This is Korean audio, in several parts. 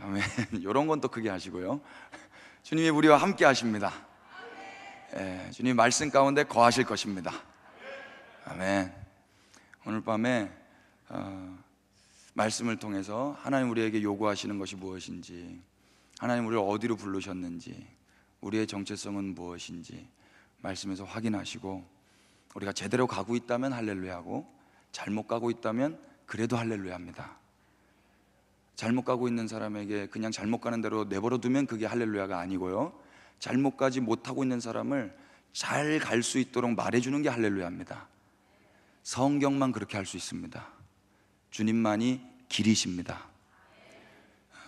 아멘. 이런 건 또 크게 하시고요. 주님이 우리와 함께 하십니다. 주님 말씀 가운데 거하실 것입니다. 아멘. 오늘 밤에 말씀을 통해서 하나님 우리에게 요구하시는 것이 무엇인지, 하나님 우리를 어디로 부르셨는지, 우리의 정체성은 무엇인지 말씀에서 확인하시고, 우리가 제대로 가고 있다면 할렐루야하고, 잘못 가고 있다면 그래도 할렐루야합니다. 잘못 가고 있는 사람에게 그냥 잘못 가는 대로 내버려 두면 그게 할렐루야가 아니고요, 잘못 가지 못하고 있는 사람을 잘 갈 수 있도록 말해주는 게 할렐루야입니다. 성경만 그렇게 할 수 있습니다. 주님만이 길이십니다.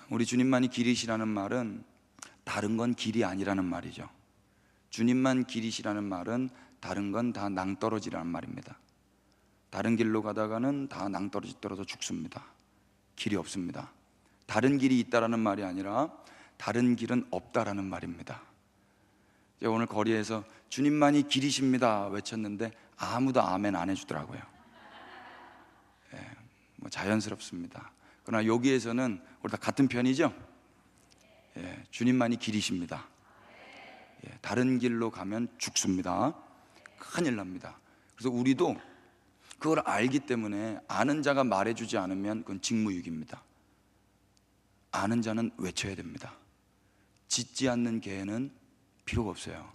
우리 주님만이 길이시라는 말은 다른 건 길이 아니라는 말이죠. 주님만 길이시라는 말은 다른 건 다 낭떠러지라는 말입니다. 다른 길로 가다가는 다 낭떠러지 떨어져 죽습니다. 길이 없습니다. 다른 길이 있다라는 말이 아니라 다른 길은 없다라는 말입니다. 제가 오늘 거리에서 주님만이 길이십니다 외쳤는데 아무도 아멘 안 해주더라고요. 뭐 자연스럽습니다. 그러나 여기에서는 우리 다 같은 편이죠? 주님만이 길이십니다. 다른 길로 가면 죽습니다. 큰일 납니다. 그래서 우리도 그걸 알기 때문에 아는 자가 말해주지 않으면 그건 직무유기입니다. 아는 자는 외쳐야 됩니다. 짖지 않는 개는 필요가 없어요.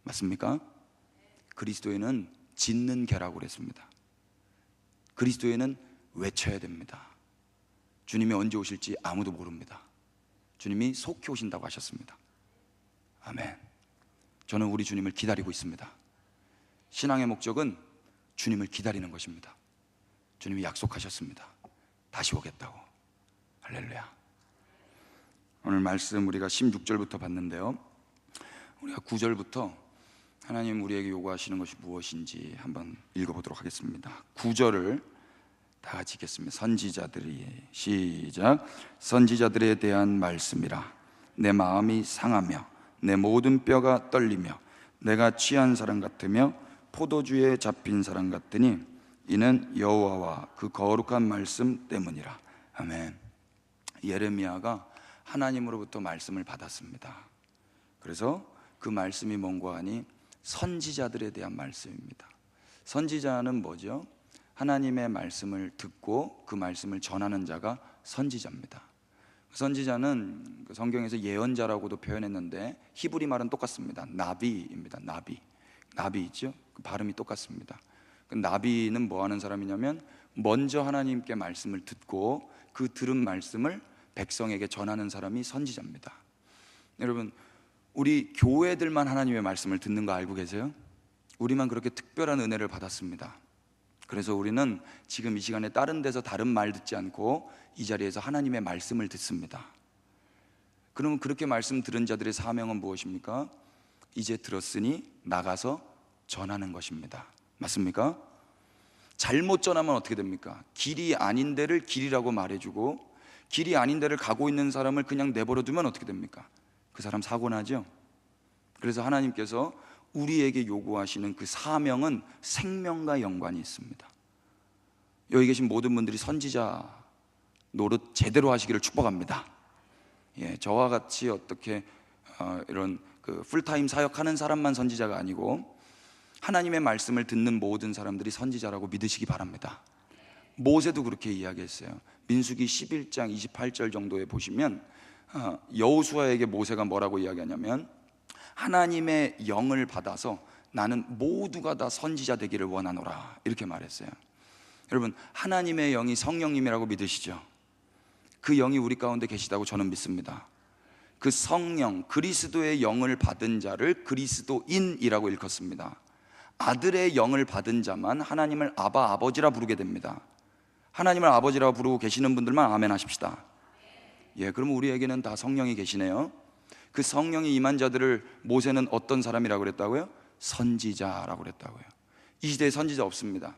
맞습니까? 그리스도에는 짖는 개라고 그랬습니다. 그리스도에는 외쳐야 됩니다. 주님이 언제 오실지 아무도 모릅니다. 주님이 속히 오신다고 하셨습니다. 아멘. 저는 우리 주님을 기다리고 있습니다. 신앙의 목적은 주님을 기다리는 것입니다. 주님이 약속하셨습니다. 다시 오겠다고. 할렐루야. 오늘 말씀 우리가 16절부터 봤는데요, 우리가 9절부터 하나님 우리에게 요구하시는 것이 무엇인지 한번 읽어보도록 하겠습니다. 9절을 다 같이 읽겠습니다. 선지자들이, 시작. 선지자들에 대한 말씀이라. 내 마음이 상하며 내 모든 뼈가 떨리며 내가 취한 사람 같으며 포도주에 잡힌 사람 같으니 이는 여호와와 그 거룩한 말씀 때문이라. 아멘. 예레미야가 하나님으로부터 말씀을 받았습니다. 그래서 그 말씀이 뭔가 하니 선지자들에 대한 말씀입니다. 선지자는 뭐죠? 하나님의 말씀을 듣고 그 말씀을 전하는 자가 선지자입니다. 선지자는 성경에서 예언자라고도 표현했는데 히브리 말은 똑같습니다. 나비입니다. 나비 있죠? 그 발음이 똑같습니다. 그 나비는 뭐 하는 사람이냐면 먼저 하나님께 말씀을 듣고 그 들은 말씀을 백성에게 전하는 사람이 선지자입니다. 여러분, 우리 교회들만 하나님의 말씀을 듣는 거 알고 계세요? 우리만 그렇게 특별한 은혜를 받았습니다. 그래서 우리는 지금 이 시간에 다른 데서 다른 말 듣지 않고 이 자리에서 하나님의 말씀을 듣습니다. 그러면 그렇게 말씀 들은 자들의 사명은 무엇입니까? 이제 들었으니 나가서 전하는 것입니다. 맞습니까? 잘못 전하면 어떻게 됩니까? 길이 아닌 데를 길이라고 말해주고 길이 아닌 데를 가고 있는 사람을 그냥 내버려 두면 어떻게 됩니까? 그 사람 사고 나죠? 그래서 하나님께서 우리에게 요구하시는 그 사명은 생명과 연관이 있습니다. 여기 계신 모든 분들이 선지자 노릇 제대로 하시기를 축복합니다. 저와 같이 어떻게 이런 그 풀타임 사역하는 사람만 선지자가 아니고 하나님의 말씀을 듣는 모든 사람들이 선지자라고 믿으시기 바랍니다. 모세도 그렇게 이야기했어요. 민수기 11장 28절 정도에 보시면 여호수아에게 모세가 뭐라고 이야기하냐면 하나님의 영을 받아서 나는 모두가 다 선지자 되기를 원하노라 이렇게 말했어요. 여러분, 하나님의 영이 성령님이라고 믿으시죠? 그 영이 우리 가운데 계시다고 저는 믿습니다. 그 성령, 그리스도의 영을 받은 자를 그리스도인이라고 일컫습니다. 아들의 영을 받은 자만 하나님을 아바, 아버지라 부르게 됩니다. 하나님을 아버지라고 부르고 계시는 분들만 아멘 하십시다. 그럼 우리에게는 다 성령이 계시네요. 그 성령이 임한 자들을 모세는 어떤 사람이라고 그랬다고요? 선지자라고 그랬다고요. 이 시대에 선지자 없습니다.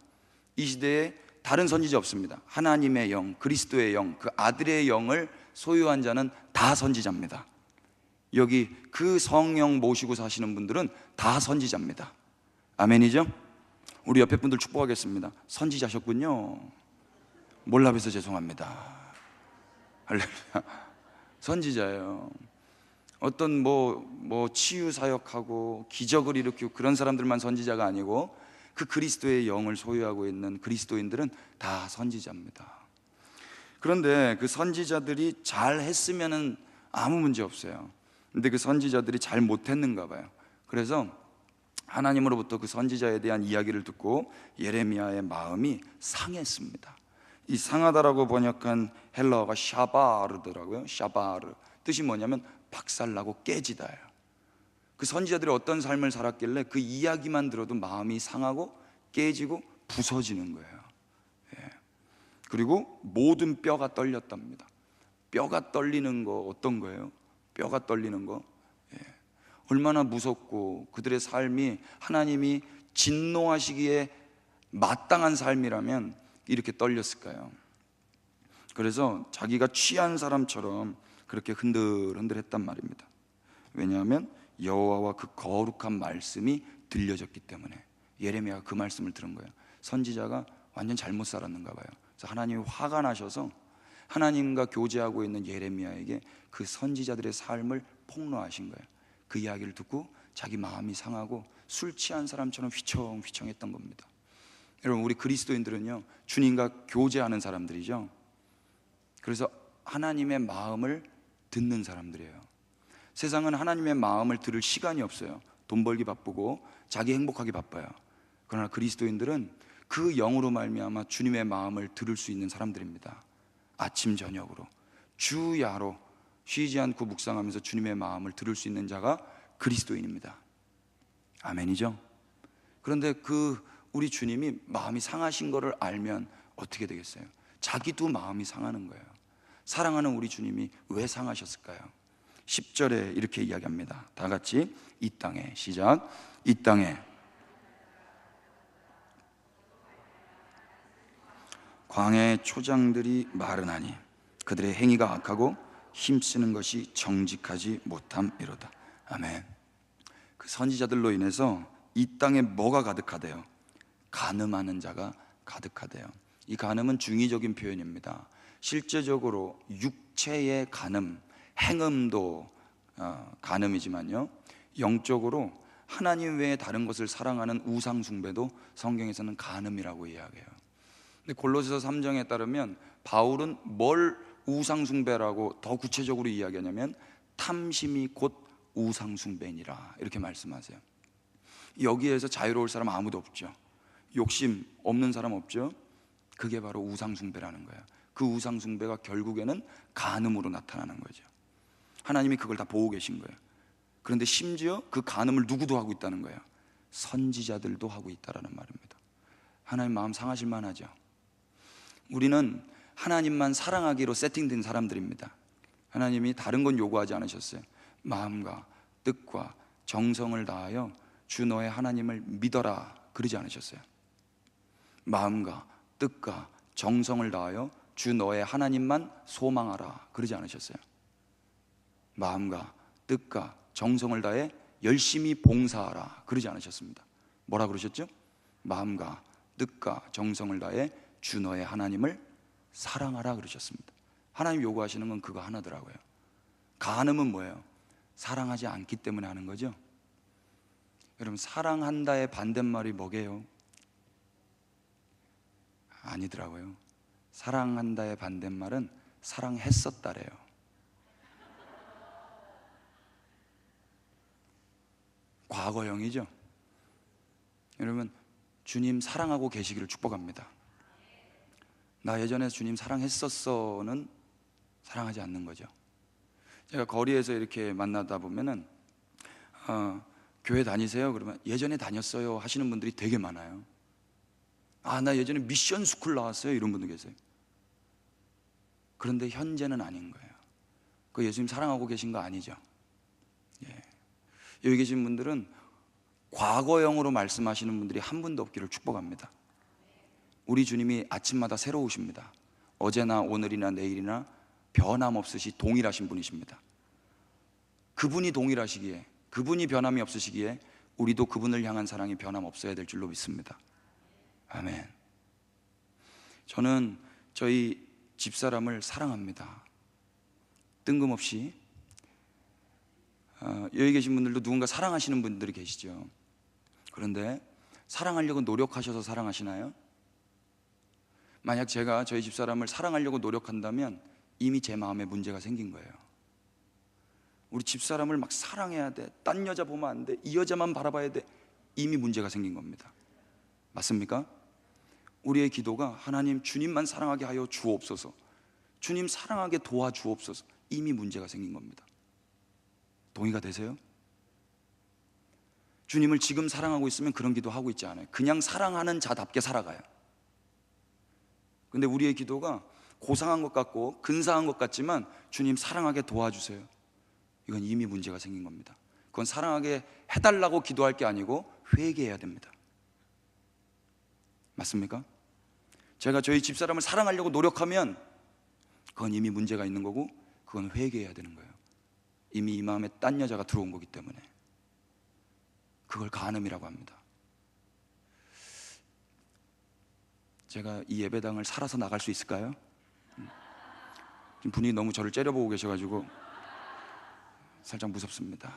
이 시대에 다른 선지자 없습니다. 하나님의 영, 그리스도의 영, 그 아들의 영을 소유한 자는 다 선지자입니다. 여기 그 성령 모시고 사시는 분들은 다 선지자입니다. 아멘이죠? 우리 옆에 분들 축복하겠습니다. 선지자셨군요. 몰라봬서 죄송합니다. 할렐루야. 선지자예요. 어떤 치유 사역하고 기적을 일으키고 그런 사람들만 선지자가 아니고 그 그리스도의 영을 소유하고 있는 그리스도인들은 다 선지자입니다. 그런데 그 선지자들이 잘 했으면은 아무 문제 없어요. 근데 그 선지자들이 잘 못했는가 봐요. 그래서 하나님으로부터 그 선지자에 대한 이야기를 듣고 예레미야의 마음이 상했습니다. 이 상하다라고 번역한 헬라어가 샤바르더라고요. 샤바르, 뜻이 뭐냐면 박살나고 깨지다예요. 그 선지자들이 어떤 삶을 살았길래 그 이야기만 들어도 마음이 상하고 깨지고 부서지는 거예요. 그리고 모든 뼈가 떨렸답니다. 뼈가 떨리는 거 어떤 거예요? 뼈가 떨리는 거, 얼마나 무섭고 그들의 삶이 하나님이 진노하시기에 마땅한 삶이라면 이렇게 떨렸을까요? 그래서 자기가 취한 사람처럼 그렇게 흔들흔들했단 말입니다. 왜냐하면 여호와와 그 거룩한 말씀이 들려졌기 때문에. 예레미야가 그 말씀을 들은 거예요. 선지자가 완전 잘못 살았는가 봐요. 그래서 하나님이 화가 나셔서 하나님과 교제하고 있는 예레미야에게 그 선지자들의 삶을 폭로하신 거예요. 그 이야기를 듣고 자기 마음이 상하고 술 취한 사람처럼 휘청휘청했던 겁니다. 여러분, 우리 그리스도인들은요, 주님과 교제하는 사람들이죠. 그래서 하나님의 마음을 듣는 사람들이에요. 세상은 하나님의 마음을 들을 시간이 없어요. 돈 벌기 바쁘고 자기 행복하기 바빠요. 그러나 그리스도인들은 그 영으로 말미암아 주님의 마음을 들을 수 있는 사람들입니다. 아침 저녁으로 주야로 쉬지 않고 묵상하면서 주님의 마음을 들을 수 있는 자가 그리스도인입니다. 아멘이죠? 그런데 우리 주님이 마음이 상하신 것을 알면 어떻게 되겠어요? 자기도 마음이 상하는 거예요. 사랑하는 우리 주님이 왜 상하셨을까요? 10절에 이렇게 이야기합니다. 다 같이 이 땅에, 시작. 이 땅에 광야의 초장들이 마르나니 그들의 행위가 악하고 힘쓰는 것이 정직하지 못함이로다. 아멘. 그 선지자들로 인해서 이 땅에 뭐가 가득하대요? 간음하는 자가 가득하대요. 이 간음은 중의적인 표현입니다. 실제적으로 육체의 간음, 행음도 간음이지만요, 영적으로 하나님 외에 다른 것을 사랑하는 우상 숭배도 성경에서는 간음이라고 이야기해요. 근데 골로새서 3장에 따르면 바울은 뭘 우상 숭배라고 더 구체적으로 이야기하냐면 탐심이 곧 우상 숭배니라 이렇게 말씀하세요. 여기에서 자유로울 사람 아무도 없죠. 욕심 없는 사람 없죠. 그게 바로 우상 숭배라는 거예요. 그 우상 숭배가 결국에는 간음으로 나타나는 거죠. 하나님이 그걸 다 보고 계신 거예요. 그런데 심지어 그 간음을 누구도 하고 있다는 거예요. 선지자들도 하고 있다라는 말입니다. 하나님 마음 상하실 만하죠. 우리는 하나님만 사랑하기로 세팅된 사람들입니다. 하나님이 다른 건 요구하지 않으셨어요. 마음과 뜻과 정성을 다하여 주 너의 하나님을 믿어라 그러지 않으셨어요. 마음과 뜻과 정성을 다하여 주 너의 하나님만 소망하라 그러지 않으셨어요. 마음과 뜻과 정성을 다해 열심히 봉사하라 그러지 않으셨습니다. 뭐라 그러셨죠? 마음과 뜻과 정성을 다해 주 너의 하나님을 사랑하라 그러셨습니다. 하나님 요구하시는 건 그거 하나더라고요. 간음은 뭐예요? 사랑하지 않기 때문에 하는 거죠. 여러분, 사랑한다의 반대말이 뭐게요? 아니더라고요. 사랑한다의 반대말은 사랑했었다래요. 과거형이죠. 여러분, 주님 사랑하고 계시기를 축복합니다. 나 예전에 주님 사랑했었어는 사랑하지 않는 거죠. 제가 거리에서 이렇게 만나다 보면은 교회 다니세요? 그러면 예전에 다녔어요 하시는 분들이 되게 많아요. 나 예전에 미션 스쿨 나왔어요 이런 분도 계세요. 그런데 현재는 아닌 거예요. 그 예수님 사랑하고 계신 거 아니죠. 여기 계신 분들은 과거형으로 말씀하시는 분들이 한 분도 없기를 축복합니다. 우리 주님이 아침마다 새로우십니다. 어제나 오늘이나 내일이나 변함없으시 동일하신 분이십니다. 그분이 동일하시기에, 그분이 변함이 없으시기에 우리도 그분을 향한 사랑이 변함없어야 될 줄로 믿습니다. 아멘. 저는 저희 집사람을 사랑합니다. 뜬금없이 여기 계신 분들도 누군가 사랑하시는 분들이 계시죠. 그런데 사랑하려고 노력하셔서 사랑하시나요? 만약 제가 저희 집사람을 사랑하려고 노력한다면 이미 제 마음에 문제가 생긴 거예요. 우리 집사람을 막 사랑해야 돼, 딴 여자 보면 안 돼, 이 여자만 바라봐야 돼, 이미 문제가 생긴 겁니다. 맞습니까? 우리의 기도가 하나님 주님만 사랑하게 하여 주옵소서, 주님 사랑하게 도와주옵소서, 이미 문제가 생긴 겁니다. 동의가 되세요? 주님을 지금 사랑하고 있으면 그런 기도하고 있지 않아요. 그냥 사랑하는 자답게 살아가요. 근데 우리의 기도가 고상한 것 같고 근사한 것 같지만 주님 사랑하게 도와주세요, 이건 이미 문제가 생긴 겁니다. 그건 사랑하게 해달라고 기도할 게 아니고 회개해야 됩니다. 맞습니까? 제가 저희 집사람을 사랑하려고 노력하면 그건 이미 문제가 있는 거고, 그건 회개해야 되는 거예요. 이미 이 마음에 딴 여자가 들어온 거기 때문에. 그걸 간음이라고 합니다. 제가 이 예배당을 살아서 나갈 수 있을까요? 지금 분위기 너무 저를 째려보고 계셔가지고 살짝 무섭습니다.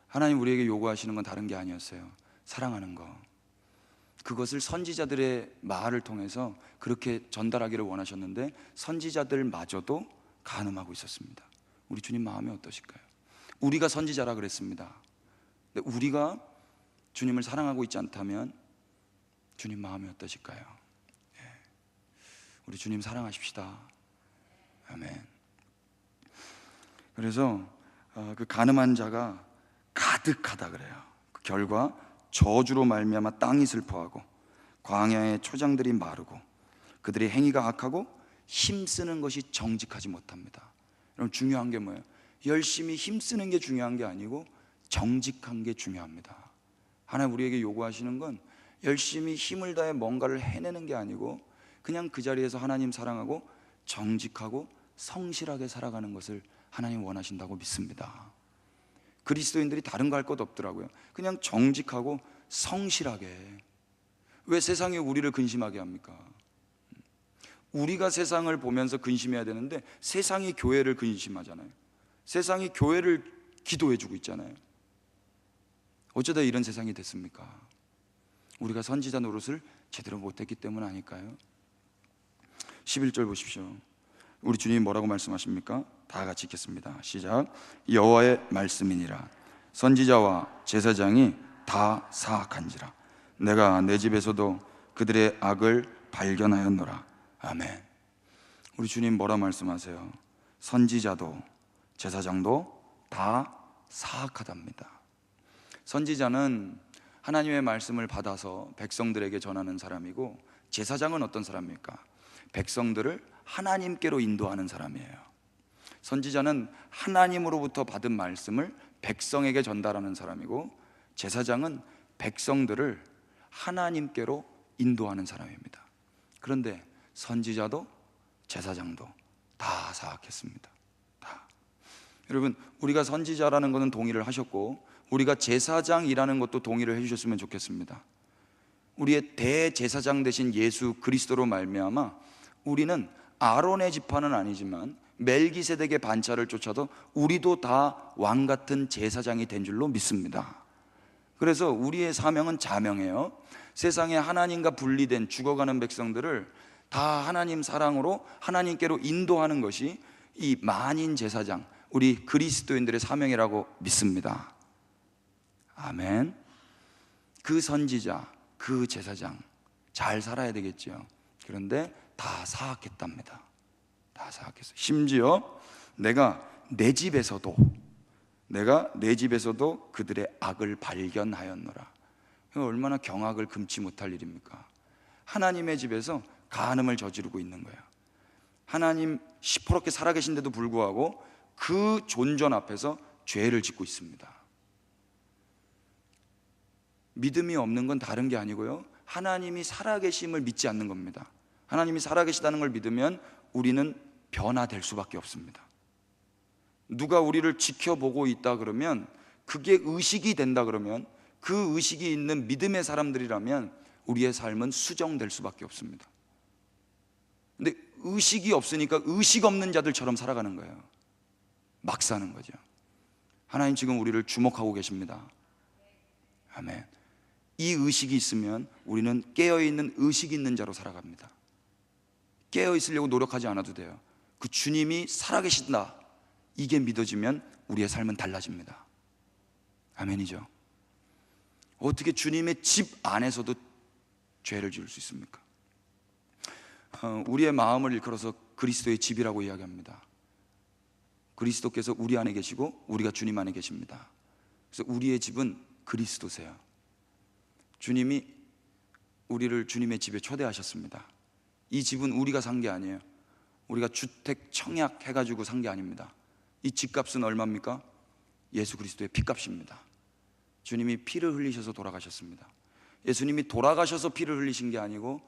하나님 우리에게 요구하시는 건 다른 게 아니었어요. 사랑하는 거. 그것을 선지자들의 말을 통해서 그렇게 전달하기를 원하셨는데 선지자들마저도 간음하고 있었습니다. 우리 주님 마음이 어떠실까요? 우리가 선지자라 그랬습니다. 근데 우리가 주님을 사랑하고 있지 않다면 주님 마음이 어떠실까요? 우리 주님 사랑하십시다. 아멘. 그래서 그 간음한 자가 가득하다 그래요. 그 결과 저주로 말미암아 땅이 슬퍼하고 광야의 초장들이 마르고 그들의 행위가 악하고 힘쓰는 것이 정직하지 못합니다. 여러분, 중요한 게 뭐예요? 열심히 힘쓰는 게 중요한 게 아니고 정직한 게 중요합니다. 하나님 우리에게 요구하시는 건 열심히 힘을 다해 뭔가를 해내는 게 아니고 그냥 그 자리에서 하나님 사랑하고 정직하고 성실하게 살아가는 것을 하나님 원하신다고 믿습니다. 그리스도인들이 다른 거 할 것 없더라고요. 그냥 정직하고 성실하게. 왜 세상이 우리를 근심하게 합니까? 우리가 세상을 보면서 근심해야 되는데 세상이 교회를 근심하잖아요. 세상이 교회를 기도해주고 있잖아요. 어쩌다 이런 세상이 됐습니까? 우리가 선지자 노릇을 제대로 못했기 때문 아닐까요? 11절 보십시오. 우리 주님이 뭐라고 말씀하십니까? 다 같이 읽겠습니다. 시작. 여호와의 말씀이니라. 선지자와 제사장이 다 사악한지라. 내가 내 집에서도 그들의 악을 발견하였노라. 아멘. 우리 주님 뭐라 말씀하세요? 선지자도 제사장도 다 사악하답니다. 선지자는 하나님의 말씀을 받아서 백성들에게 전하는 사람이고, 제사장은 어떤 사람입니까? 백성들을 하나님께로 인도하는 사람이에요. 선지자는 하나님으로부터 받은 말씀을 백성에게 전달하는 사람이고, 제사장은 백성들을 하나님께로 인도하는 사람입니다. 그런데 선지자도 제사장도 다 사악했습니다. 다. 여러분, 우리가 선지자라는 것은 동의를 하셨고 우리가 제사장이라는 것도 동의를 해주셨으면 좋겠습니다. 우리의 대제사장 되신 예수 그리스도로 말미암아 우리는 아론의 지파는 아니지만 멜기세덱의 반차를 쫓아도 우리도 다 왕같은 제사장이 된 줄로 믿습니다. 그래서 우리의 사명은 자명해요. 세상에 하나님과 분리된 죽어가는 백성들을 다 하나님 사랑으로 하나님께로 인도하는 것이 이 만인 제사장, 우리 그리스도인들의 사명이라고 믿습니다. 아멘. 그 선지자, 그 제사장 잘 살아야 되겠죠. 그런데 다 사악했답니다. 다 사악했어요. 심지어 내가 내 집에서도 그들의 악을 발견하였노라. 얼마나 경악을 금치 못할 일입니까? 하나님의 집에서 간음을 저지르고 있는 거예요. 하나님 시퍼렇게 살아계신데도 불구하고 그 존전 앞에서 죄를 짓고 있습니다. 믿음이 없는 건 다른 게 아니고요, 하나님이 살아계심을 믿지 않는 겁니다. 하나님이 살아계시다는 걸 믿으면 우리는 변화될 수밖에 없습니다. 누가 우리를 지켜보고 있다 그러면, 그게 의식이 된다 그러면, 그 의식이 있는 믿음의 사람들이라면 우리의 삶은 수정될 수밖에 없습니다. 근데 의식이 없으니까 의식 없는 자들처럼 살아가는 거예요. 막 사는 거죠. 하나님 지금 우리를 주목하고 계십니다. 아멘. 이 의식이 있으면 우리는 깨어있는 의식 있는 자로 살아갑니다. 깨어있으려고 노력하지 않아도 돼요. 그 주님이 살아계신다, 이게 믿어지면 우리의 삶은 달라집니다. 아멘이죠. 어떻게 주님의 집 안에서도 죄를 지을 수 있습니까? 우리의 마음을 일컬어서 그리스도의 집이라고 이야기합니다. 그리스도께서 우리 안에 계시고 우리가 주님 안에 계십니다. 그래서 우리의 집은 그리스도세요. 주님이 우리를 주님의 집에 초대하셨습니다. 이 집은 우리가 산 게 아니에요. 우리가 주택 청약 해가지고 산 게 아닙니다. 이 집값은 얼마입니까? 예수 그리스도의 피값입니다. 주님이 피를 흘리셔서 돌아가셨습니다. 예수님이 돌아가셔서 피를 흘리신 게 아니고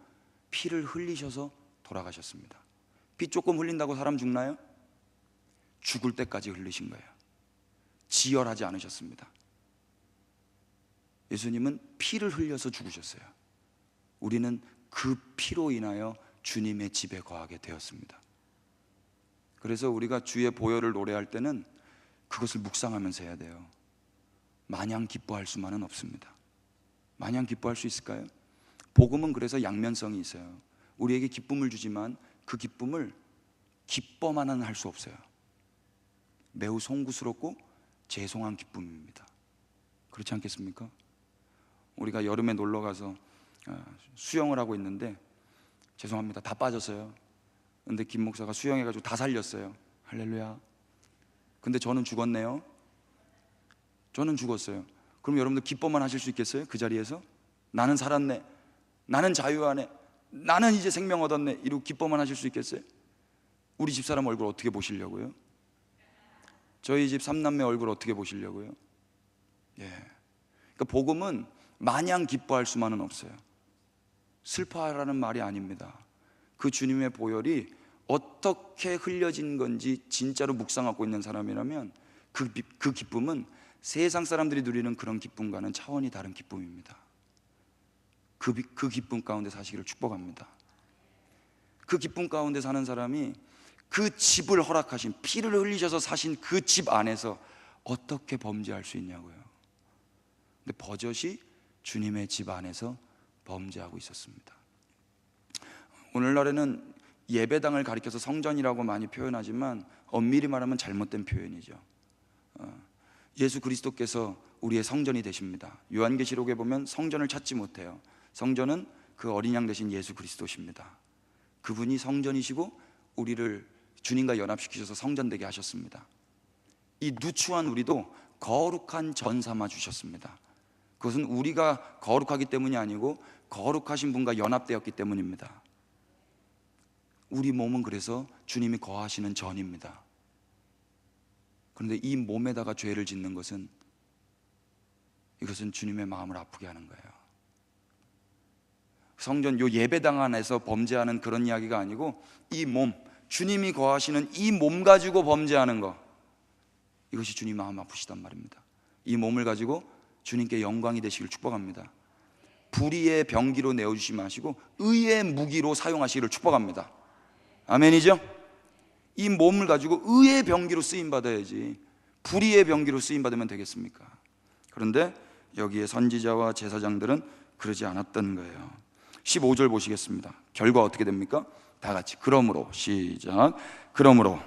피를 흘리셔서 돌아가셨습니다. 피 조금 흘린다고 사람 죽나요? 죽을 때까지 흘리신 거예요. 지혈하지 않으셨습니다. 예수님은 피를 흘려서 죽으셨어요. 우리는 그 피로 인하여 주님의 집에 거하게 되었습니다. 그래서 우리가 주의 보혈을 노래할 때는 그것을 묵상하면서 해야 돼요. 마냥 기뻐할 수만은 없습니다. 마냥 기뻐할 수 있을까요? 복음은 그래서 양면성이 있어요. 우리에게 기쁨을 주지만 그 기쁨을 기뻐만은 할 수 없어요. 매우 송구스럽고 죄송한 기쁨입니다. 그렇지 않겠습니까? 우리가 여름에 놀러 가서 수영을 하고 있는데, 죄송합니다, 다 빠졌어요. 근데 김 목사가 수영해가지고 다 살렸어요. 할렐루야. 근데 저는 죽었네요. 저는 죽었어요. 그럼 여러분들 기뻐만 하실 수 있겠어요? 그 자리에서 나는 살았네, 나는 자유하네, 나는 이제 생명 얻었네, 이러고 기뻐만 하실 수 있겠어요? 우리 집사람 얼굴 어떻게 보시려고요? 저희 집 삼남매 얼굴 어떻게 보시려고요? 예. 그러니까 복음은 마냥 기뻐할 수만은 없어요. 슬퍼하라는 말이 아닙니다. 그 주님의 보혈이 어떻게 흘려진 건지 진짜로 묵상하고 있는 사람이라면 그 기쁨은 세상 사람들이 누리는 그런 기쁨과는 차원이 다른 기쁨입니다. 그 기쁨 가운데 사시기를 축복합니다. 그 기쁨 가운데 사는 사람이 그 집을 허락하신, 피를 흘리셔서 사신 그 집 안에서 어떻게 범죄할 수 있냐고요. 근데 버젓이 주님의 집 안에서 범죄하고 있었습니다. 오늘날에는 예배당을 가리켜서 성전이라고 많이 표현하지만 엄밀히 말하면 잘못된 표현이죠. 예수 그리스도께서 우리의 성전이 되십니다. 요한계시록에 보면 성전을 찾지 못해요. 성전은 그 어린 양 되신 예수 그리스도십니다. 그분이 성전이시고 우리를 주님과 연합시키셔서 성전 되게 하셨습니다. 이 누추한 우리도 거룩한 전 삼아 주셨습니다. 그것은 우리가 거룩하기 때문이 아니고 거룩하신 분과 연합되었기 때문입니다. 우리 몸은 그래서 주님이 거하시는 전입니다. 그런데 이 몸에다가 죄를 짓는 것은, 이것은 주님의 마음을 아프게 하는 거예요. 성전 요 예배당 안에서 범죄하는 그런 이야기가 아니고 이 몸, 주님이 거하시는 이 몸 가지고 범죄하는 거, 이것이 주님 마음 아프시단 말입니다. 이 몸을 가지고 주님께 영광이 되시길 축복합니다. 불의의 병기로 내어주시 마시고 의의 무기로 사용하시기를 축복합니다. 아멘이죠? 이 몸을 가지고 의의 병기로 쓰임받아야지 불의의 병기로 쓰임받으면 되겠습니까? 그런데 여기에 선지자와 제사장들은 그러지 않았던 거예요. 15절 보시겠습니다. 결과 어떻게 됩니까? 다 같이 그러므로, 시작. 그러므로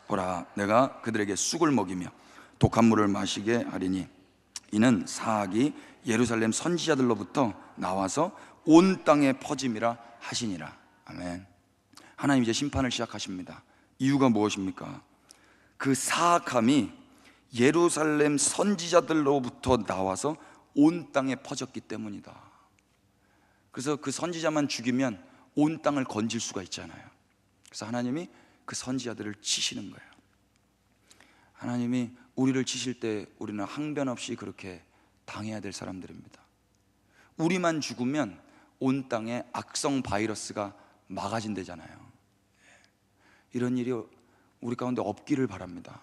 보라, 내가 그들에게 쑥을 먹이며 독한 물을 마시게 하리니 이는 사악이 예루살렘 선지자들로부터 나와서 온 땅에 퍼짐이라 하시니라. 아멘. 하나님 이제 심판을 시작하십니다. 이유가 무엇입니까? 그 사악함이 예루살렘 선지자들로부터 나와서 온 땅에 퍼졌기 때문이다. 그래서 그 선지자만 죽이면 온 땅을 건질 수가 있잖아요. 그래서 하나님이 그 선지자들을 치시는 거예요. 하나님이 우리를 치실 때 우리는 항변 없이 그렇게 당해야 될 사람들입니다. 우리만 죽으면 온 땅에 악성 바이러스가 막아진대잖아요. 이런 일이 우리 가운데 없기를 바랍니다.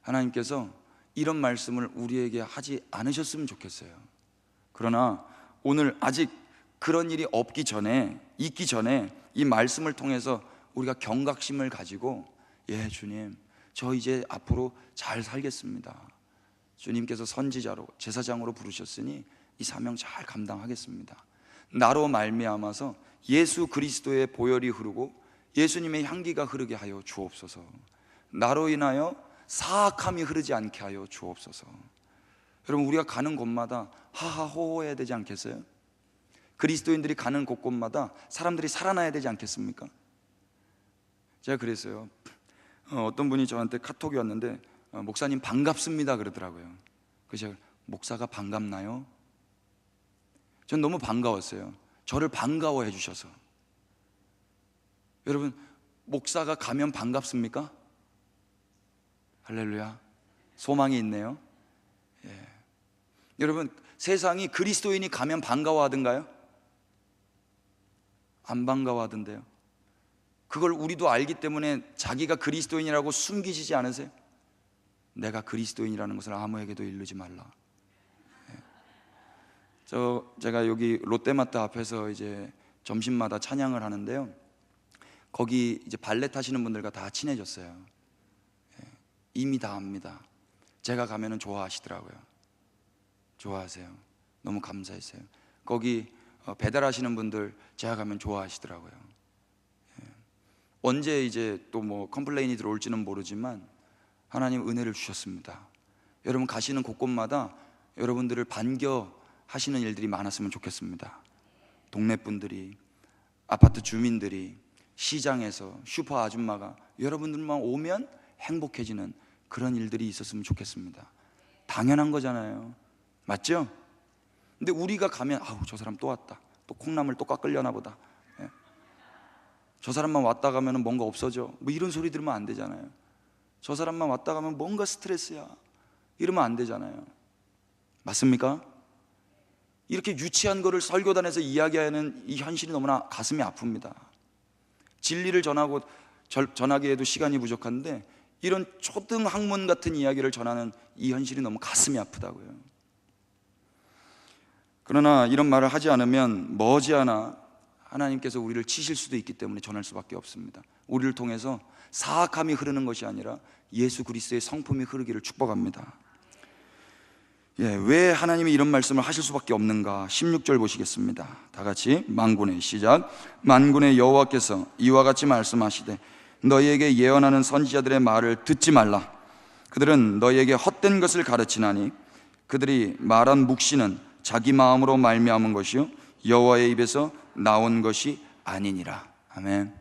하나님께서 이런 말씀을 우리에게 하지 않으셨으면 좋겠어요. 그러나 오늘 아직 그런 일이 있기 전에 이 말씀을 통해서 우리가 경각심을 가지고, 예, 주님, 저 이제 앞으로 잘 살겠습니다. 주님께서 선지자로, 제사장으로 부르셨으니 이 사명 잘 감당하겠습니다. 나로 말미암아서 예수 그리스도의 보혈이 흐르고 예수님의 향기가 흐르게 하여 주옵소서. 나로 인하여 사악함이 흐르지 않게 하여 주옵소서. 여러분, 우리가 가는 곳마다 하하호호해야 되지 않겠어요? 그리스도인들이 가는 곳곳마다 사람들이 살아나야 되지 않겠습니까? 제가 그랬어요. 어떤 분이 저한테 카톡이 왔는데 목사님 반갑습니다 그러더라고요. 그래서 제가, 목사가 반갑나요? 전 너무 반가웠어요. 저를 반가워해 주셔서. 여러분, 목사가 가면 반갑습니까? 할렐루야, 소망이 있네요. 예. 여러분, 세상이 그리스도인이 가면 반가워하던가요? 안 반가워하던데요. 그걸 우리도 알기 때문에 자기가 그리스도인이라고 숨기시지 않으세요? 내가 그리스도인이라는 것을 아무에게도 이르지 말라. 제가 여기 롯데마트 앞에서 이제 점심마다 찬양을 하는데요, 거기 이제 발렛 하시는 분들과 다 친해졌어요. 이미 다 압니다. 제가 가면은 좋아하시더라고요. 좋아하세요. 너무 감사했어요. 거기 배달하시는 분들 제가 가면 좋아하시더라고요. 언제 이제 또 뭐 컴플레인이 들어올지는 모르지만 하나님 은혜를 주셨습니다. 여러분, 가시는 곳곳마다 여러분들을 반겨하시는 일들이 많았으면 좋겠습니다. 동네 분들이, 아파트 주민들이, 시장에서 슈퍼 아줌마가 여러분들만 오면 행복해지는 그런 일들이 있었으면 좋겠습니다. 당연한 거잖아요. 맞죠? 근데 우리가 가면, 아우, 저 사람 또 왔다, 또 콩나물 또 깎으려나 보다, 예? 저 사람만 왔다 가면 뭔가 없어져, 뭐 이런 소리 들으면 안 되잖아요. 저 사람만 왔다 가면 뭔가 스트레스야, 이러면 안 되잖아요. 맞습니까? 이렇게 유치한 거를 설교단에서 이야기하는 이 현실이 너무나 가슴이 아픕니다. 진리를 전하기에도 시간이 부족한데 이런 초등학문 같은 이야기를 전하는 이 현실이 너무 가슴이 아프다고요. 그러나 이런 말을 하지 않으면 머지않아 하나님께서 우리를 치실 수도 있기 때문에 전할 수밖에 없습니다. 우리를 통해서 사악함이 흐르는 것이 아니라 예수 그리스도의 성품이 흐르기를 축복합니다. 예, 왜 하나님이 이런 말씀을 하실 수밖에 없는가? 16절 보시겠습니다. 다 같이 만군의 시작. 만군의 여호와께서 이와 같이 말씀하시되 너희에게 예언하는 선지자들의 말을 듣지 말라. 그들은 너희에게 헛된 것을 가르치나니 그들이 말한 묵시는 자기 마음으로 말미암은 것이요 여호와의 입에서 나온 것이 아니니라. 아멘.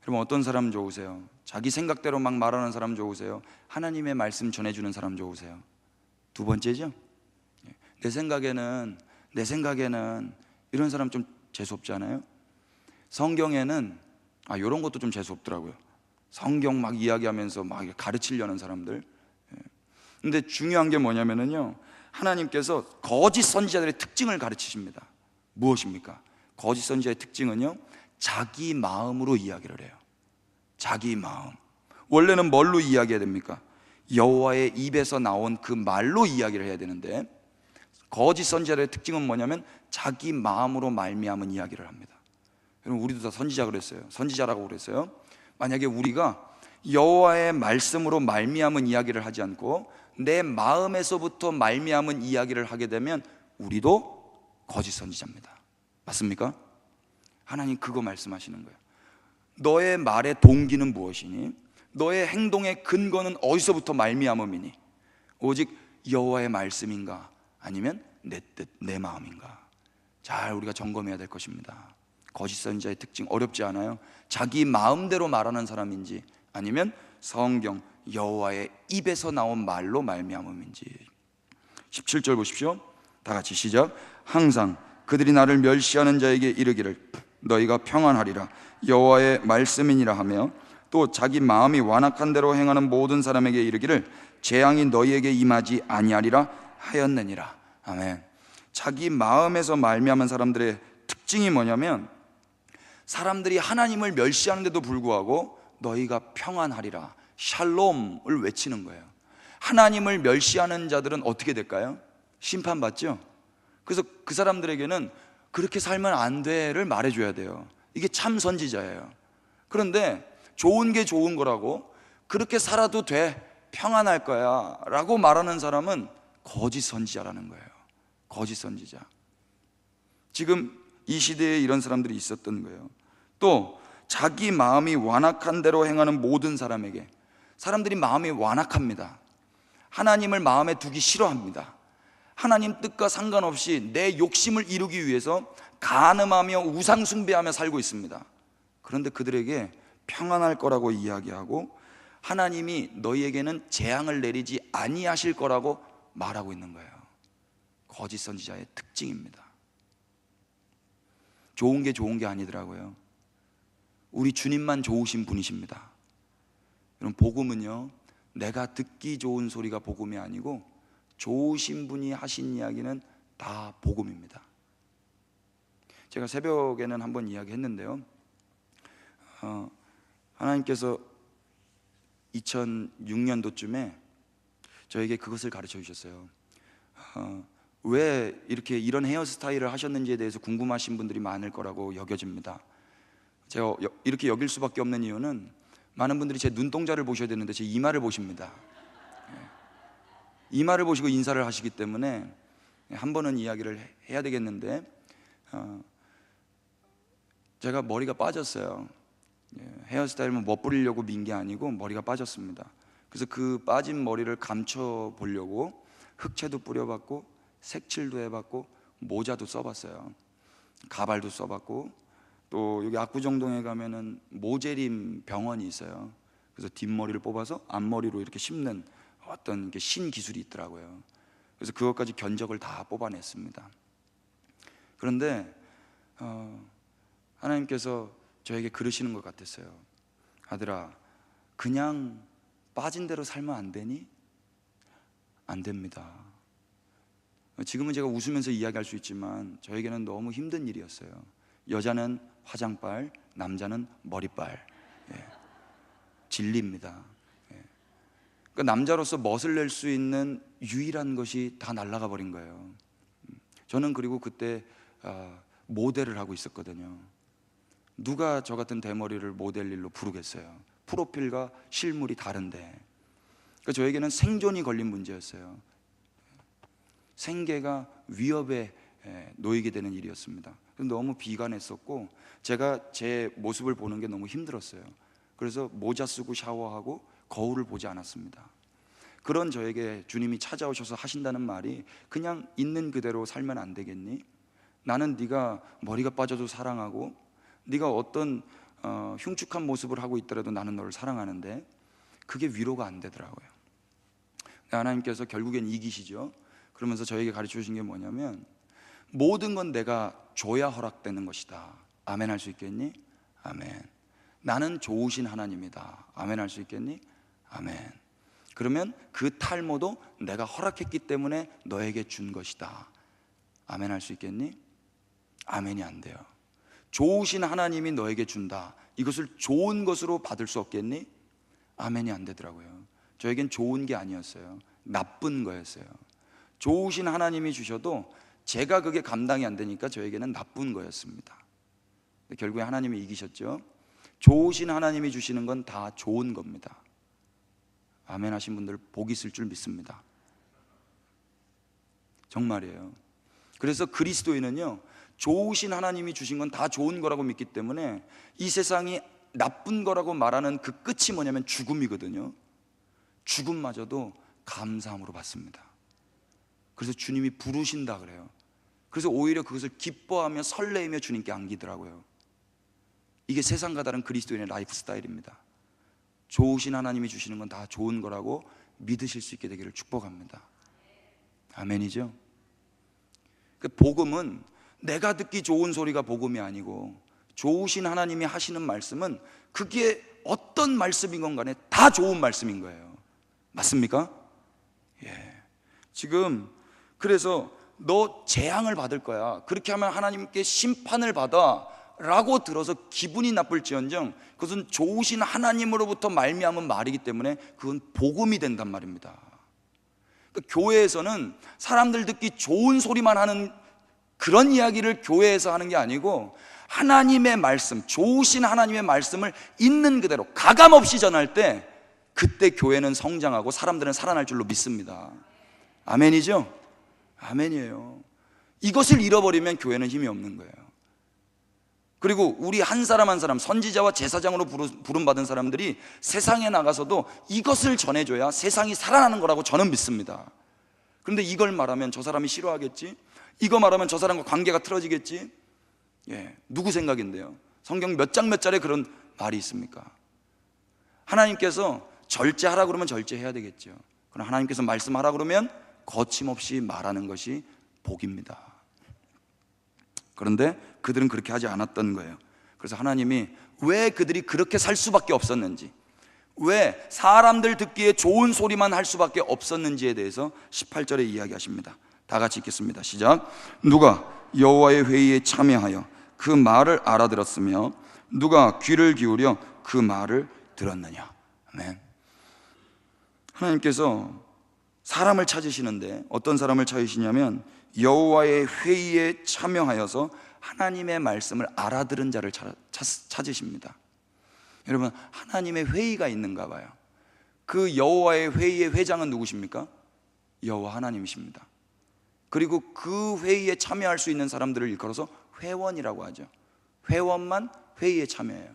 그럼 어떤 사람 좋으세요? 자기 생각대로 막 말하는 사람 좋으세요? 하나님의 말씀 전해주는 사람 좋으세요? 두 번째죠. 내 생각에는 이런 사람 좀 재수없지 않아요? 성경에는 이런 것도 좀 재수없더라고요. 성경 막 이야기하면서 막 가르치려는 사람들. 근데 중요한 게 뭐냐면요, 하나님께서 거짓 선지자들의 특징을 가르치십니다. 무엇입니까? 거짓 선지자의 특징은요, 자기 마음으로 이야기를 해요. 자기 마음. 원래는 뭘로 이야기해야 됩니까? 여호와의 입에서 나온 그 말로 이야기를 해야 되는데 거짓 선지자들의 특징은 뭐냐면 자기 마음으로 말미암은 이야기를 합니다. 여러분, 우리도 다 선지자 그랬어요. 선지자라고 그랬어요. 만약에 우리가 여호와의 말씀으로 말미암은 이야기를 하지 않고 내 마음에서부터 말미암은 이야기를 하게 되면 우리도 거짓 선지자입니다. 맞습니까? 하나님 그거 말씀하시는 거예요. 너의 말의 동기는 무엇이니? 너의 행동의 근거는 어디서부터 말미암음이니? 오직 여호와의 말씀인가? 아니면 내 뜻, 내 마음인가? 잘 우리가 점검해야 될 것입니다. 거짓 선지자의 특징 어렵지 않아요? 자기 마음대로 말하는 사람인지 아니면 성경 여호와의 입에서 나온 말로 말미암음인지. 17절 보십시오. 다 같이 시작. 항상 그들이 나를 멸시하는 자에게 이르기를 너희가 평안하리라 여호와의 말씀이니라 하며 또 자기 마음이 완악한 대로 행하는 모든 사람에게 이르기를 재앙이 너희에게 임하지 아니하리라 하였느니라. 아멘. 자기 마음에서 말미암은 사람들의 특징이 뭐냐면 사람들이 하나님을 멸시하는데도 불구하고 너희가 평안하리라 샬롬을 외치는 거예요. 하나님을 멸시하는 자들은 어떻게 될까요? 심판받죠? 그래서 그 사람들에게는 그렇게 살면 안 돼를 말해줘야 돼요. 이게 참 선지자예요. 그런데 좋은 게 좋은 거라고, 그렇게 살아도 돼, 평안할 거야 라고 말하는 사람은 거짓 선지자라는 거예요. 거짓 선지자. 지금 이 시대에 이런 사람들이 있었던 거예요. 또 자기 마음이 완악한 대로 행하는 모든 사람에게, 사람들이 마음이 완악합니다. 하나님을 마음에 두기 싫어합니다. 하나님 뜻과 상관없이 내 욕심을 이루기 위해서 간음하며 우상 숭배하며 살고 있습니다. 그런데 그들에게 평안할 거라고 이야기하고 하나님이 너희에게는 재앙을 내리지 아니하실 거라고 말하고 있는 거예요. 거짓 선지자의 특징입니다. 좋은 게 좋은 게 아니더라고요. 우리 주님만 좋으신 분이십니다. 여러분, 복음은요, 내가 듣기 좋은 소리가 복음이 아니고 좋으신 분이 하신 이야기는 다 복음입니다. 제가 새벽에는 한번 이야기했는데요, 하나님께서 2006년도쯤에 저에게 그것을 가르쳐 주셨어요. 왜 이렇게 이런 헤어스타일을 하셨는지에 대해서 궁금하신 분들이 많을 거라고 여겨집니다. 제가 이렇게 여길 수밖에 없는 이유는 많은 분들이 제 눈동자를 보셔야 되는데 제 이마를 보십니다. 이마를 보시고 인사를 하시기 때문에 한 번은 이야기를 해야 되겠는데, 제가 머리가 빠졌어요. 헤어스타일은 멋부리려고 민 게 아니고 머리가 빠졌습니다. 그래서 그 빠진 머리를 감춰 보려고 흑채도 뿌려봤고 색칠도 해봤고 모자도 써봤어요. 가발도 써봤고, 또 여기 압구정동에 가면은 모재림 병원이 있어요. 그래서 뒷머리를 뽑아서 앞머리로 이렇게 심는 어떤 신기술이 있더라고요. 그래서 그것까지 견적을 다 뽑아냈습니다. 그런데 하나님께서 저에게 그러시는 것 같았어요. 아들아, 그냥 빠진 대로 살면 안 되니? 안 됩니다. 지금은 제가 웃으면서 이야기할 수 있지만 저에게는 너무 힘든 일이었어요. 여자는 화장빨, 남자는 머리빨. 진리입니다. 그러니까 남자로서 멋을 낼 수 있는 유일한 것이 다 날아가 버린 거예요. 저는 그리고 그때 모델을 하고 있었거든요. 누가 저 같은 대머리를 모델 일로 부르겠어요? 프로필과 실물이 다른데. 그러니까 저에게는 생존이 걸린 문제였어요. 생계가 위협에 놓이게 되는 일이었습니다. 너무 비관했었고 제가 제 모습을 보는 게 너무 힘들었어요. 그래서 모자 쓰고 샤워하고 거울을 보지 않았습니다. 그런 저에게 주님이 찾아오셔서 하신다는 말이, 그냥 있는 그대로 살면 안 되겠니? 나는 네가 머리가 빠져도 사랑하고 네가 어떤 흉측한 모습을 하고 있더라도 나는 너를 사랑하는데, 그게 위로가 안 되더라고요. 하나님께서 결국엔 이기시죠. 그러면서 저에게 가르쳐 주신 게 뭐냐면, 모든 건 내가 줘야 허락되는 것이다. 아멘 할 수 있겠니? 아멘. 나는 좋으신 하나님이다. 아멘 할 수 있겠니? 아멘. 그러면 그 탈모도 내가 허락했기 때문에 너에게 준 것이다. 아멘 할 수 있겠니? 아멘이 안 돼요. 좋으신 하나님이 너에게 준다. 이것을 좋은 것으로 받을 수 없겠니? 아멘이 안 되더라고요. 저에겐 좋은 게 아니었어요. 나쁜 거였어요. 좋으신 하나님이 주셔도 제가 그게 감당이 안 되니까 저에게는 나쁜 거였습니다. 결국에 하나님이 이기셨죠. 좋으신 하나님이 주시는 건 다 좋은 겁니다. 아멘 하신 분들 복 있을 줄 믿습니다. 정말이에요. 그래서 그리스도인은요, 좋으신 하나님이 주신 건 다 좋은 거라고 믿기 때문에 이 세상이 나쁜 거라고 말하는 그 끝이 뭐냐면 죽음이거든요. 죽음마저도 감사함으로 받습니다. 그래서 주님이 부르신다 그래요. 그래서 오히려 그것을 기뻐하며 설레이며 주님께 안기더라고요. 이게 세상과 다른 그리스도인의 라이프 스타일입니다. 좋으신 하나님이 주시는 건 다 좋은 거라고 믿으실 수 있게 되기를 축복합니다. 아멘이죠? 그 복음은 내가 듣기 좋은 소리가 복음이 아니고, 좋으신 하나님이 하시는 말씀은 그게 어떤 말씀인 건 간에 다 좋은 말씀인 거예요. 맞습니까? 예. 지금 그래서 너 재앙을 받을 거야, 그렇게 하면 하나님께 심판을 받아 라고 들어서 기분이 나쁠지언정 그것은 좋으신 하나님으로부터 말미암은 말이기 때문에 그건 복음이 된단 말입니다. 그러니까 교회에서는 사람들 듣기 좋은 소리만 하는 그런 이야기를 교회에서 하는 게 아니고 하나님의 말씀, 좋으신 하나님의 말씀을 있는 그대로 가감없이 전할 때 그때 교회는 성장하고 사람들은 살아날 줄로 믿습니다. 아멘이죠? 아멘이에요. 이것을 잃어버리면 교회는 힘이 없는 거예요. 그리고 우리 한 사람 한 사람, 선지자와 제사장으로 부름받은 사람들이 세상에 나가서도 이것을 전해줘야 세상이 살아나는 거라고 저는 믿습니다. 그런데 이걸 말하면 저 사람이 싫어하겠지? 이거 말하면 저 사람과 관계가 틀어지겠지? 누구 생각인데요? 성경 몇 장 몇 절에 그런 말이 있습니까? 하나님께서 절제하라 그러면 절제해야 되겠죠. 그러나 하나님께서 말씀하라 그러면 거침없이 말하는 것이 복입니다. 그런데 그들은 그렇게 하지 않았던 거예요. 그래서 하나님이 왜 그들이 그렇게 살 수밖에 없었는지, 왜 사람들 듣기에 좋은 소리만 할 수밖에 없었는지에 대해서 18절에 이야기하십니다. 다 같이 읽겠습니다. 시작. 누가 여호와의 회의에 참여하여 그 말을 알아들었으며 누가 귀를 기울여 그 말을 들었느냐. 아멘. 하나님께서 사람을 찾으시는데 어떤 사람을 찾으시냐면 여호와의 회의에 참여하여서 하나님의 말씀을 알아들은 자를 찾으십니다. 여러분, 하나님의 회의가 있는가 봐요. 그 여호와의 회의의 회장은 누구십니까? 여호와 하나님이십니다. 그리고 그 회의에 참여할 수 있는 사람들을 일컬어서 회원이라고 하죠. 회원만 회의에 참여해요.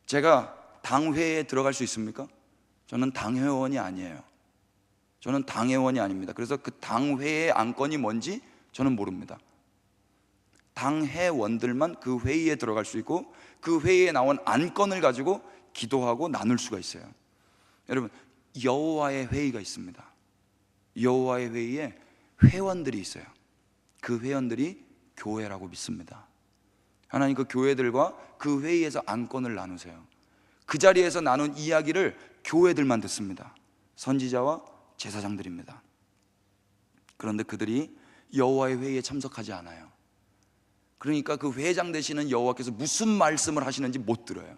제가 당회에 들어갈 수 있습니까? 저는 당회원이 아니에요. 저는 당회원이 아닙니다. 그래서 그 당회의 안건이 뭔지 저는 모릅니다. 당회원들만 그 회의에 들어갈 수 있고 그 회의에 나온 안건을 가지고 기도하고 나눌 수가 있어요. 여러분, 여호와의 회의가 있습니다. 여호와의 회의에 회원들이 있어요. 그 회원들이 교회라고 믿습니다. 하나님 그 교회들과 그 회의에서 안건을 나누세요. 그 자리에서 나눈 이야기를 교회들만 듣습니다. 선지자와 제사장들입니다. 그런데 그들이 여호와의 회의에 참석하지 않아요. 그러니까 그 회장 되시는 여호와께서 무슨 말씀을 하시는지 못 들어요.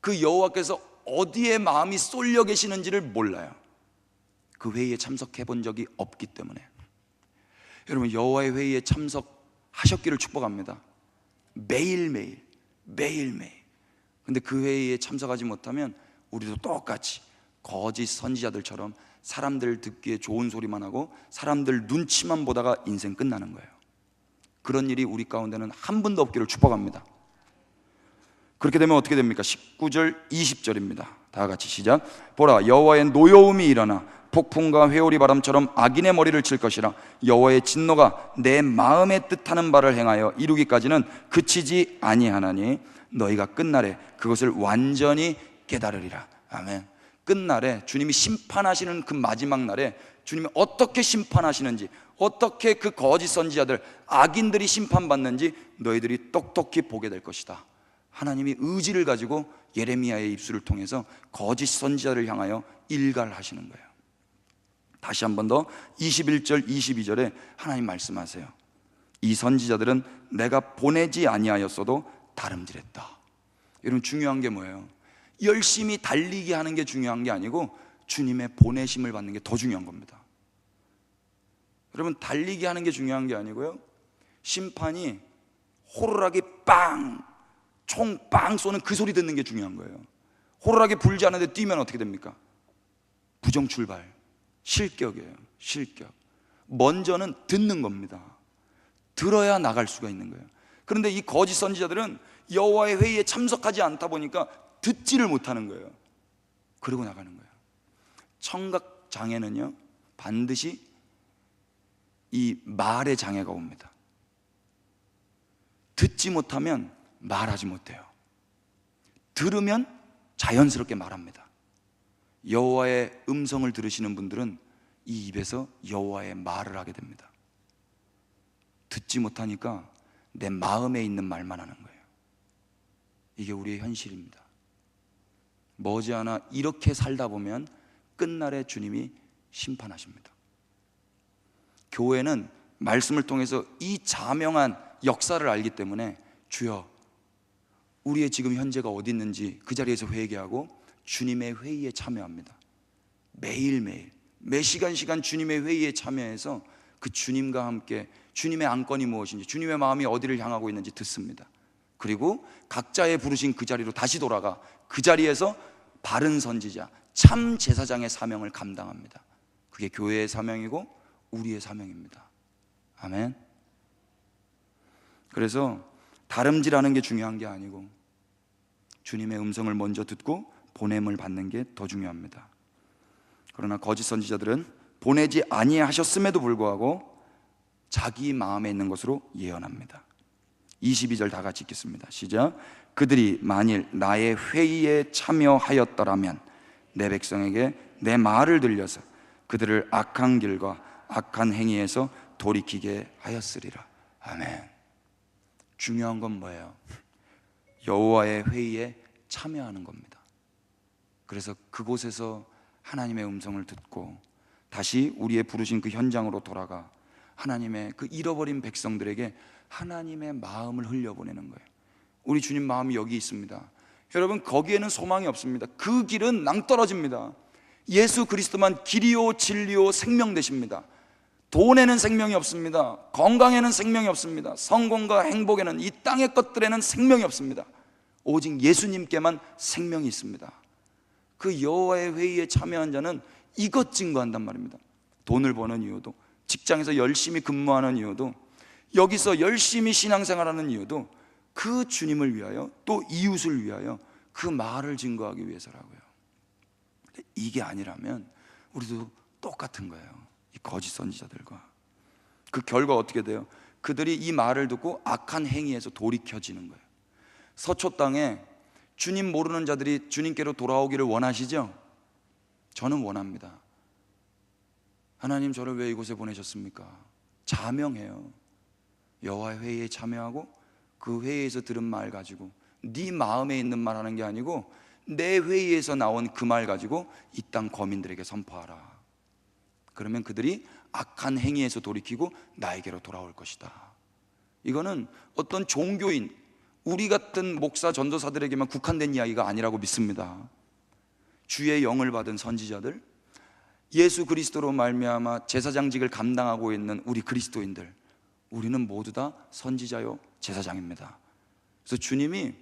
그 여호와께서 어디에 마음이 쏠려 계시는지를 몰라요. 그 회의에 참석해 본 적이 없기 때문에. 여러분, 여호와의 회의에 참석하셨기를 축복합니다. 매일매일. 근데 그 회의에 참석하지 못하면 우리도 똑같이 거짓 선지자들처럼 사람들 듣기에 좋은 소리만 하고 사람들 눈치만 보다가 인생 끝나는 거예요. 그런 일이 우리 가운데는 한 분도 없기를 축복합니다. 그렇게 되면 어떻게 됩니까? 19절 20절입니다 다 같이 시작. 보라, 여호와의 노여움이 일어나 폭풍과 회오리 바람처럼 악인의 머리를 칠 것이라. 여호와의 진노가 내 마음에 뜻하는 바를 행하여 이루기까지는 그치지 아니하나니 너희가 끝날에 그것을 완전히 깨달으리라. 아멘. 끝날에 주님이 심판하시는 그 마지막 날에 주님이 어떻게 심판하시는지, 어떻게 그 거짓 선지자들, 악인들이 심판받는지 너희들이 똑똑히 보게 될 것이다. 하나님이 의지를 가지고 예레미야의 입술을 통해서 거짓 선지자를 향하여 일갈하시는 거예요. 다시 한 번 더 21절 22절에 하나님 말씀하세요. 이 선지자들은 내가 보내지 아니하였어도 다름질했다. 여러분, 중요한 게 뭐예요? 열심히 달리게 하는 게 중요한 게 아니고 주님의 보내심을 받는 게 더 중요한 겁니다. 여러분, 달리게 하는 게 중요한 게 아니고요, 심판이 호루라기 빵, 총 빵 쏘는 그 소리 듣는 게 중요한 거예요. 호루라기 불지 않은데 뛰면 어떻게 됩니까? 부정출발, 실격이에요. 실격. 먼저는 듣는 겁니다. 들어야 나갈 수가 있는 거예요. 그런데 이 거짓 선지자들은 여호와의 회의에 참석하지 않다 보니까 듣지를 못하는 거예요. 그러고 나가는 거예요. 청각 장애는요, 반드시 이 말의 장애가 옵니다. 듣지 못하면 말하지 못해요. 들으면 자연스럽게 말합니다. 여호와의 음성을 들으시는 분들은 이 입에서 여호와의 말을 하게 됩니다. 듣지 못하니까 내 마음에 있는 말만 하는 거예요. 이게 우리의 현실입니다. 머지않아 이렇게 살다 보면 끝날에 주님이 심판하십니다. 교회는 말씀을 통해서 이 자명한 역사를 알기 때문에 주여, 우리의 지금 현재가 어디 있는지 그 자리에서 회개하고 주님의 회의에 참여합니다. 매일매일 매 시간 주님의 회의에 참여해서 그 주님과 함께 주님의 안건이 무엇인지, 주님의 마음이 어디를 향하고 있는지 듣습니다. 그리고 각자의 부르신 그 자리로 다시 돌아가 그 자리에서 바른 선지자, 참 제사장의 사명을 감당합니다. 그게 교회의 사명이고 우리의 사명입니다. 아멘. 그래서 다름질하는 게 중요한 게 아니고 주님의 음성을 먼저 듣고 보냄을 받는 게 더 중요합니다. 그러나 거짓 선지자들은 보내지 아니하셨음에도 불구하고 자기 마음에 있는 것으로 예언합니다. 22절 다 같이 읽겠습니다. 시작. 그들이 만일 나의 회의에 참여하였더라면 내 백성에게 내 말을 들려서 그들을 악한 길과 악한 행위에서 돌이키게 하였으리라. 아멘. 중요한 건 뭐예요? 여호와의 회의에 참여하는 겁니다. 그래서 그곳에서 하나님의 음성을 듣고 다시 우리의 부르신 그 현장으로 돌아가 하나님의 그 잃어버린 백성들에게 하나님의 마음을 흘려보내는 거예요. 우리 주님 마음이 여기 있습니다. 여러분, 거기에는 소망이 없습니다. 그 길은 낭떠러집니다. 예수 그리스도만 길이요 진리요 생명 되십니다. 돈에는 생명이 없습니다. 건강에는 생명이 없습니다. 성공과 행복에는, 이 땅의 것들에는 생명이 없습니다. 오직 예수님께만 생명이 있습니다. 그 여호와의 회의에 참여한 자는 이것 증거한단 말입니다. 돈을 버는 이유도, 직장에서 열심히 근무하는 이유도, 여기서 열심히 신앙생활하는 이유도 그 주님을 위하여, 또 이웃을 위하여 그 말을 증거하기 위해서라고요. 이게 아니라면 우리도 똑같은 거예요. 이 거짓 선지자들과. 그 결과 어떻게 돼요? 그들이 이 말을 듣고 악한 행위에서 돌이켜지는 거예요. 서초 땅에 주님 모르는 자들이 주님께로 돌아오기를 원하시죠? 저는 원합니다. 하나님, 저를 왜 이곳에 보내셨습니까? 자명해요. 여호와의 회의에 참여하고 그 회의에서 들은 말 가지고 네 마음에 있는 말 하는 게 아니고 내 회의에서 나온 그 말 가지고 이 땅 거민들에게 선포하라. 그러면 그들이 악한 행위에서 돌이키고 나에게로 돌아올 것이다. 이거는 어떤 종교인, 우리 같은 목사 전도사들에게만 국한된 이야기가 아니라고 믿습니다. 주의 영을 받은 선지자들, 예수 그리스도로 말미암아 제사장직을 감당하고 있는 우리 그리스도인들, 우리는 모두 다 선지자요 제사장입니다. 그래서 주님이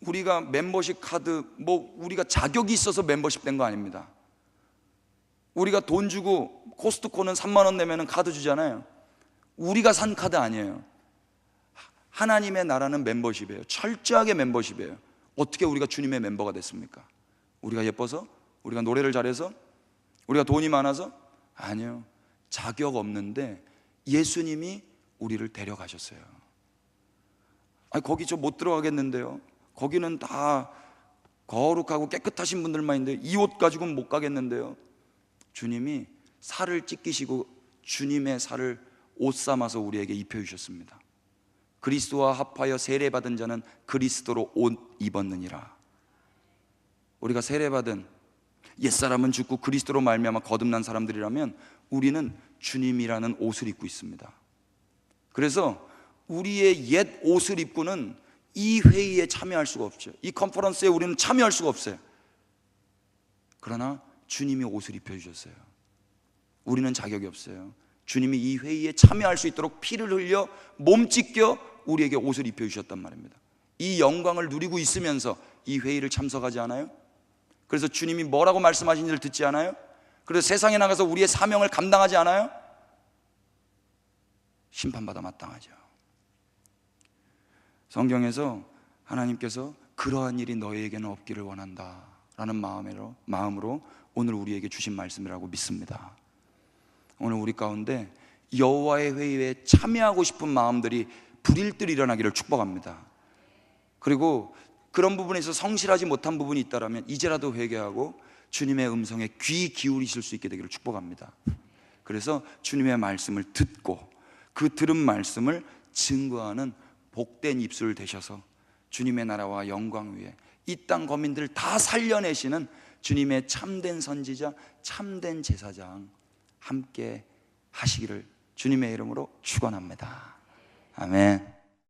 우리가 멤버십 카드, 우리가 자격이 있어서 멤버십 된 거 아닙니다. 우리가 돈 주고 코스트코는 3만 원 내면 카드 주잖아요. 우리가 산 카드 아니에요. 하나님의 나라는 멤버십이에요. 철저하게 멤버십이에요. 어떻게 우리가 주님의 멤버가 됐습니까? 우리가 예뻐서? 우리가 노래를 잘해서? 우리가 돈이 많아서? 아니요. 자격 없는데 예수님이 우리를 데려가셨어요. 아니, 거기 저 못 들어가겠는데요. 거기는 다 거룩하고 깨끗하신 분들만 있는데 이 옷 가지고는 못 가겠는데요. 주님이 살을 찢기시고 주님의 살을 옷 삼아서 우리에게 입혀주셨습니다. 그리스도와 합하여 세례받은 자는 그리스도로 옷 입었느니라. 우리가 세례받은 옛사람은 죽고 그리스도로 말미암아 거듭난 사람들이라면 우리는 주님이라는 옷을 입고 있습니다. 그래서 우리의 옛 옷을 입고는 이 회의에 참여할 수가 없죠. 이 컨퍼런스에 우리는 참여할 수가 없어요. 그러나 주님이 옷을 입혀주셨어요. 우리는 자격이 없어요. 주님이 이 회의에 참여할 수 있도록 피를 흘려 몸 찢겨 우리에게 옷을 입혀주셨단 말입니다. 이 영광을 누리고 있으면서 이 회의를 참석하지 않아요? 그래서 주님이 뭐라고 말씀하신지를 듣지 않아요? 그래서 세상에 나가서 우리의 사명을 감당하지 않아요? 심판받아 마땅하죠. 성경에서 하나님께서 그러한 일이 너희에게는 없기를 원한다 라는 마음으로 오늘 우리에게 주신 말씀이라고 믿습니다. 오늘 우리 가운데 여호와의 회의에 참여하고 싶은 마음들이 불일들 일어나기를 축복합니다. 그리고 그런 부분에서 성실하지 못한 부분이 있다면 이제라도 회개하고 주님의 음성에 귀 기울이실 수 있게 되기를 축복합니다. 그래서 주님의 말씀을 듣고 그 들은 말씀을 증거하는 복된 입술 되셔서 주님의 나라와 영광 위에 이 땅 거민들 다 살려내시는 주님의 참된 선지자, 참된 제사장 함께 하시기를 주님의 이름으로 축원합니다. 아멘.